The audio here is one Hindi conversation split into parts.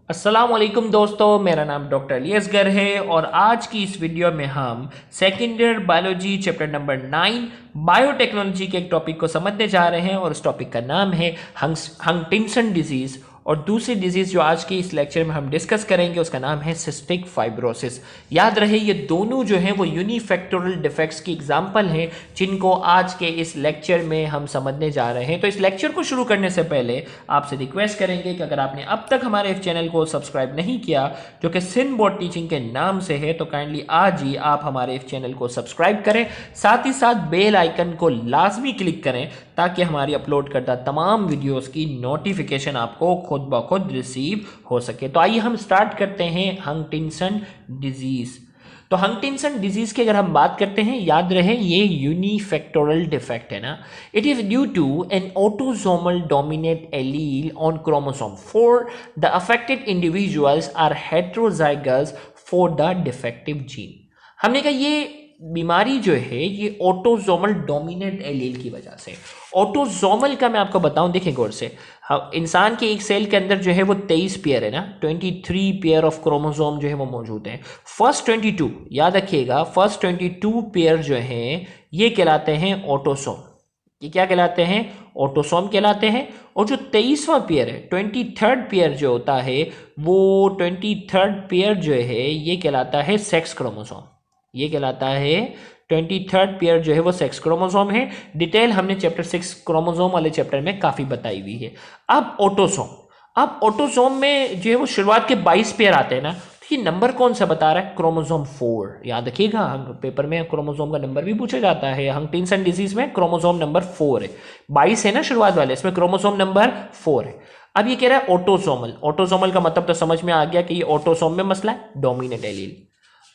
अस्सलाम वालेकुम दोस्तों, मेरा नाम डॉक्टर अली असगर है और आज की इस वीडियो में हम second year biology chapter number 9 biotechnology के एक टॉपिक को समझने जा रहे हैं और उस टॉपिक का नाम है हंटिंगटन डिजीज़। और दूसरी डिजीज़ जो आज के इस लेक्चर में हम डिस्कस करेंगे उसका नाम है सिस्टिक फाइब्रोसिस। याद रहे ये दोनों जो हैं वो यूनिफैक्टोरल डिफेक्ट्स की एग्जाम्पल हैं जिनको आज के इस लेक्चर में हम समझने जा रहे हैं। तो इस लेक्चर को शुरू करने से पहले आपसे रिक्वेस्ट करेंगे कि अगर आपने अब तक हमारे इस चैनल को सब्सक्राइब नहीं किया जो कि सिन बोर्ड टीचिंग के नाम से है तो काइंडली आज ही आप हमारे इस चैनल को सब्सक्राइब करें, साथ ही साथ बेल आइकन को लाजमी क्लिक करें ताकि हमारी अपलोड करदा तमाम वीडियोस की नोटिफिकेशन आपको खुद ब खुद रिसीव हो सके। तो आइए हम स्टार्ट करते हैं हंटिंगटन डिजीज। तो हंटिंगटन डिजीज की अगर हम बात करते हैं, याद रहे ये यूनिफैक्टोरल डिफेक्ट है ना। It is due to an autosomal dominate allele on chromosome 4 the affected individuals are heterozygous for the defective gene. हमने कहा ये बीमारी जो है ये ऑटोसोमल डोमिनेंट एलील की वजह से। ऑटोसोमल का मैं आपको बताऊं, देखिए गौर से, इंसान के एक सेल के अंदर जो है वो 23 पेयर है ना, 23 पेयर ऑफ क्रोमोसोम जो है वो मौजूद हैं। फर्स्ट 22, याद रखिएगा, फर्स्ट 22 पेयर जो हैं ये कहलाते हैं ऑटोसोम। ये क्या कहलाते हैं? ऑटोसोम कहलाते हैं। और जो 23वां पेयर है, 23rd पेयर जो होता है वो 23rd पेयर जो है ये कहलाता है सेक्स क्रोमोसोम। ये कहलाता है 23rd पेयर जो है वो सेक्स क्रोमोसोम है। डिटेल हमने चैप्टर 6 क्रोमोसोम वाले चैप्टर में काफ़ी बताई हुई है। अब ऑटोसोम में जो है वो शुरुआत के 22 पेयर आते हैं ना, तो ये नंबर कौन सा बता रहा है? क्रोमोसोम 4। याद रखिएगा, हम पेपर में क्रोमोसोम का नंबर भी पूछा जाता है। हंटिंगटन डिजीज में क्रोमोसोम नंबर 4 है। 22 है ना शुरुआत वाले, इसमें क्रोमोसोम नंबर 4 है। अब ये कह रहा है ऑटोसोमल का मतलब तो समझ में आ गया कि ये ऑटोसोम में मसला है, डोमिनेंट एलील।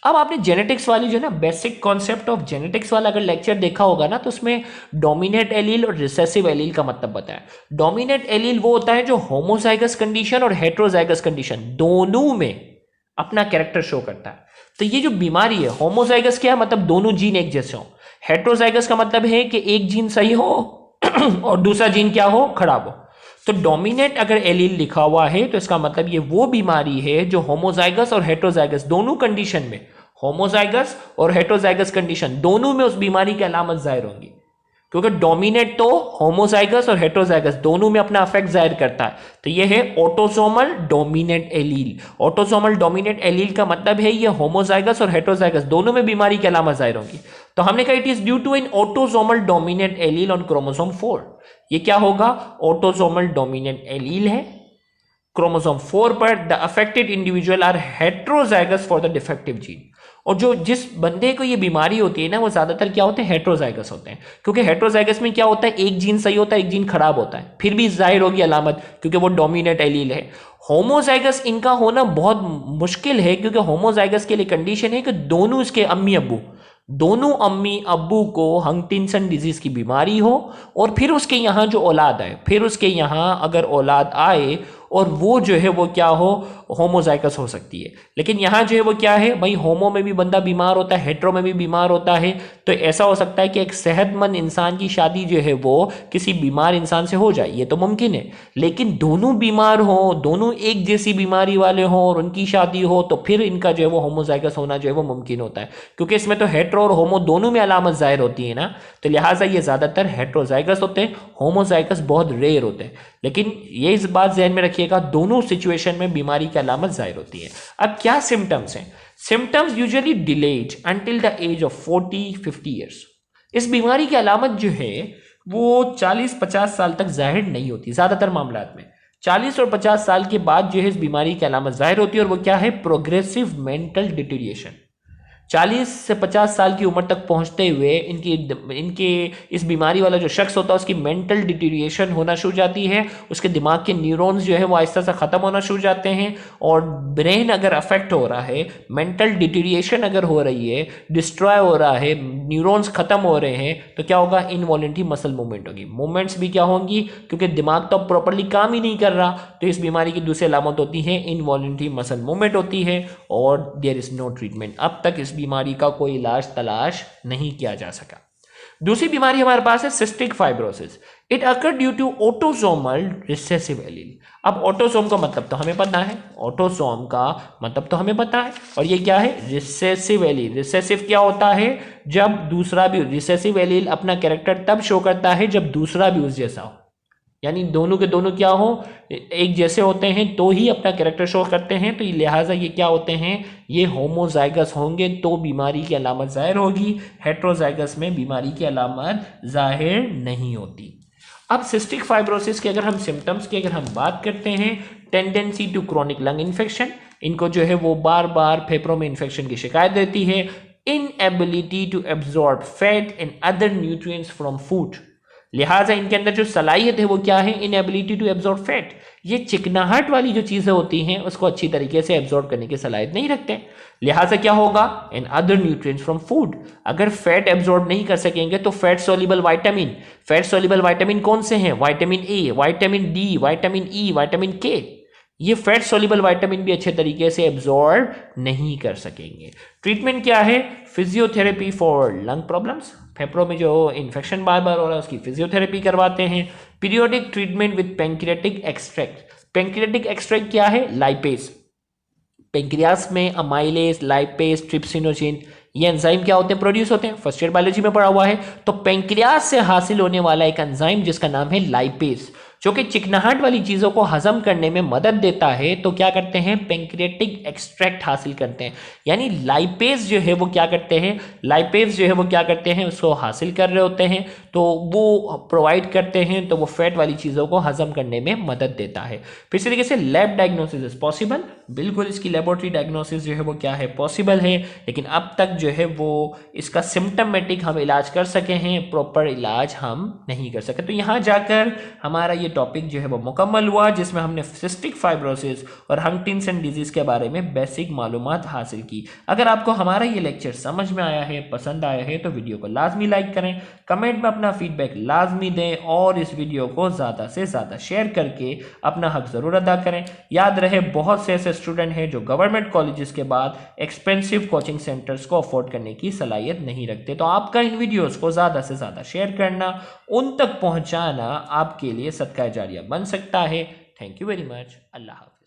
अब आपने जेनेटिक्स वाली जो है ना, बेसिक कॉन्सेप्ट ऑफ जेनेटिक्स वाला अगर लेक्चर देखा होगा ना, तो उसमें डोमिनेंट एलील और रिसेसिव एलील का मतलब बताया। डोमिनेंट एलील वो होता है जो होमोजाइगस कंडीशन और हेटेरोजाइगस कंडीशन दोनों में अपना कैरेक्टर शो करता है। तो ये जो बीमारी है, होमोजाइगस क्या है? मतलब दोनों जीन एक जैसे हो। हेटेरोजाइगस का मतलब है कि एक जीन सही हो और दूसरा जीन क्या हो? खराब हो। तो डोमिनेंट अगर एलील लिखा हुआ है तो इसका मतलब ये वो बीमारी है जो होमोजाइगस और हेटेरोजाइगस दोनों कंडीशन में, होमोजाइगस और हेटेरोजाइगस कंडीशन दोनों में उस बीमारी की अलामत जाहिर होंगी। क्योंकि डोमिनेंट तो होमोजाइगस और हेटेरोजाइगस दोनों में अपना अफेक्ट जाहिर करता है। तो ये है autosomal dominant allele. Autosomal dominant allele का मतलब है ये होमोजाइगस और हेटेरोजाइगस दोनों में बीमारी की अलामत जाहिर होंगी। तो हमने कहा it is due to an autosomal dominant allele on chromosome 4। ये क्या होगा? ऑटोसोमल डोमिनेंट एलील है क्रोमोसोम 4 पर। The affected individual are heterozygous for the defective gene. और जो जिस बंदे को ये बीमारी होती है ना, वो ज्यादातर क्या होते हैं? हेटेरोजाइगस होते हैं। क्योंकि हेटेरोजाइगस में क्या होता है? एक जीन सही होता है, एक जीन खराब होता है, फिर भी जाहिर होगी अलामत क्योंकि वो डोमिनेंट एलील है। होमोजाइगस इनका होना बहुत मुश्किल है क्योंकि होमोजाइगस के लिए कंडीशन है कि दोनों इसके दोनों अम्मी अब्बू को हंटिंगटन डिजीज की बीमारी हो और फिर उसके यहाँ जो औलाद आए, फिर उसके यहाँ अगर औलाद आए और वो जो है वो क्या हो? होमोजाइगस हो सकती है। लेकिन यहाँ जो है वो क्या है भाई, होमो में भी बंदा बीमार होता है, हेट्रो में भी बीमार होता है। तो ऐसा हो सकता है कि एक सेहतमंद इंसान की शादी जो है वो किसी बीमार इंसान से हो जाए, ये तो मुमकिन है। लेकिन दोनों बीमार हो, दोनों एक जैसी बीमारी वाले हों और उनकी शादी हो, तो फिर इनका जो है वो होमोजाइगस होना जो है वो मुमकिन होता है। क्योंकि इसमें तो हेट्रो और होमो दोनों में अलामत जाहिर होती है ना, तो लिहाजा ये ज्यादातर हेट्रोजाइगस होते हैं, होमोजाइगस बहुत रेयर होते हैं। लेकिन ये इस बात ध्यान में रखिएगा, दोनों सिचुएशन में बीमारी की अलामत जाहिर होती है। अब क्या सिम्टम्स हैं? Symptoms usually delayed until the age of 40-50 years. इस बीमारी की अलामत जो है वो 40-50 साल तक जाहिर नहीं होती। ज्यादातर मामलात में 40 और 50 साल के बाद जो है इस बीमारी की अलामत जाहिर होती है और वो क्या है? Progressive mental डिटीरिएशन। 40 से 50 साल की उम्र तक पहुंचते हुए इनके इस बीमारी वाला जो शख्स होता है उसकी मेंटल डिटीरिएशन होना शुरू जाती है। उसके दिमाग के न्यूरॉन्स जो है वो आहिस्ता सा ख़त्म होना शुरू जाते हैं और ब्रेन अगर अफेक्ट हो रहा है, मेंटल डिटीरिएशन अगर हो रही है, डिस्ट्रॉय हो रहा है, न्यूरॉन्स ख़त्म हो रहे हैं, तो क्या होगा? इनवॉलेंटरी मसल मूवमेंट होगी। मूवमेंट्स भी क्या होंगी? क्योंकि दिमाग तो प्रॉपरली काम ही नहीं कर रहा। तो इस बीमारी की दूसरी अलामत होती है इनवॉलेंटरी मसल मूवमेंट होती है और देयर इज नो ट्रीटमेंट। अब तक इस बीमारी का कोई इलाज तलाश नहीं किया जा सका। दूसरी बीमारी हमारे पास है cystic fibrosis. It occur due to autosomal recessive allele. अब ऑटोसोम का मतलब तो हमें पता है, ऑटोसोम का मतलब तो हमें पता है, और ये क्या है, रिसेसिव एलील। रिसेसिव क्या होता है, जब दूसरा भी, रिसेसिव एलील अपना कैरेक्टर तब शो करता है जब दूसरा भी उस जैसा हो, यानी दोनों के दोनों क्या हो, एक जैसे होते हैं तो ही अपना कैरेक्टर शो करते हैं। तो लिहाजा ये क्या होते हैं, ये होमोजाइगस होंगे तो बीमारी की अलामत जाहिर होगी, हेट्रोजाइगस में बीमारी की अलामत जाहिर नहीं होती। अब सिस्टिक फाइब्रोसिस के अगर हम सिम्टम्स की अगर हम बात करते हैं, tendency to chronic lung infection, इनको जो है वो बार बार फेफड़ों में इन्फेक्शन की शिकायत रहती है। Inability to absorb fat and other nutrients from food, लिहाजा इनके अंदर जो सलाहियत है वो क्या है, इनएबिलिटी टू एब्जॉर्ब फैट। ये चिकनाहट वाली जो चीजें होती हैं उसको अच्छी तरीके से एब्जॉर्ब करने की सलाहियत नहीं रखते, लिहाजा क्या होगा, and other nutrients from food. अगर फैट एब्जॉर्ब नहीं कर सकेंगे तो fat soluble vitamin, fat soluble vitamin कौन से हैं, vitamin A, vitamin D, vitamin E, vitamin के, ये फैट सोल्यूबल विटामिन भी अच्छे तरीके से एब्जॉर्ब नहीं कर सकेंगे। ट्रीटमेंट क्या है, फिजियोथेरेपी फॉर लंग प्रॉब्लम्स, फेफड़ों में जो इन्फेक्शन बार बार हो रहा है उसकी फिजियोथेरेपी करवाते हैं। Periodic treatment with pancreatic extract. Pancreatic extract क्या है, लाइपेज। पेंक्रियास में अमाइलेज, लाइपेज, ट्रिप्सिनोजिन, ये एंजाइम क्या होते हैं, प्रोड्यूस होते हैं, फर्स्ट ईयर बायोलॉजी में पढ़ा हुआ है। तो पेंक्रियास से हासिल होने वाला एक एंजाइम जिसका नाम है लाइपेज, जो कि चिकनाहट वाली चीजों को हजम करने में मदद देता है, तो क्या करते हैं, पेंक्रियाटिक एक्सट्रैक्ट हासिल करते हैं। यानी लाइपेज जो है वो क्या करते हैं, लाइपेज जो है वो क्या करते हैं, उसको हासिल कर रहे होते हैं, तो वो प्रोवाइड करते हैं, तो वो फैट वाली चीजों को हजम करने में मदद देता है। फिर इसी तरीके से लैब डायग्नोसिस इज पॉसिबल, बिल्कुल इसकी लेबोरेटरी डायग्नोसिस जो है वो क्या है, पॉसिबल है, लेकिन अब तक जो है वो इसका सिम्टमेटिक हम इलाज कर सके हैं, प्रॉपर इलाज हम नहीं कर सके। तो यहाँ जाकर हमारा ये टॉपिक जो है वो मुकम्मल हुआ, जिसमें हमने सिस्टिक फाइब्रोसिस और हंटिंगटन डिजीज के बारे में बेसिक मालूमात हासिल की। अगर आपको हमारा ये लेक्चर समझ में आया है, पसंद आया है, तो वीडियो को लाजमी लाइक करें, कमेंट में अपना फीडबैक लाजमी दें, और इस वीडियो को ज़्यादा से ज़्यादा शेयर करके अपना हक ज़रूर अदा करें। याद रहे, बहुत से ऐसे स्टूडेंट हैं जो गवर्नमेंट कॉलेजेस के बाद एक्सपेंसिव कोचिंग सेंटर्स को अफोर्ड करने की सलाहियत नहीं रखते, तो आपका इन वीडियोज़ को ज़्यादा से ज़्यादा शेयर करना, उन तक पहुँचाना आपके लिए सदका जारिया बन सकता है। Thank you very much. Allah हाफ़िज़।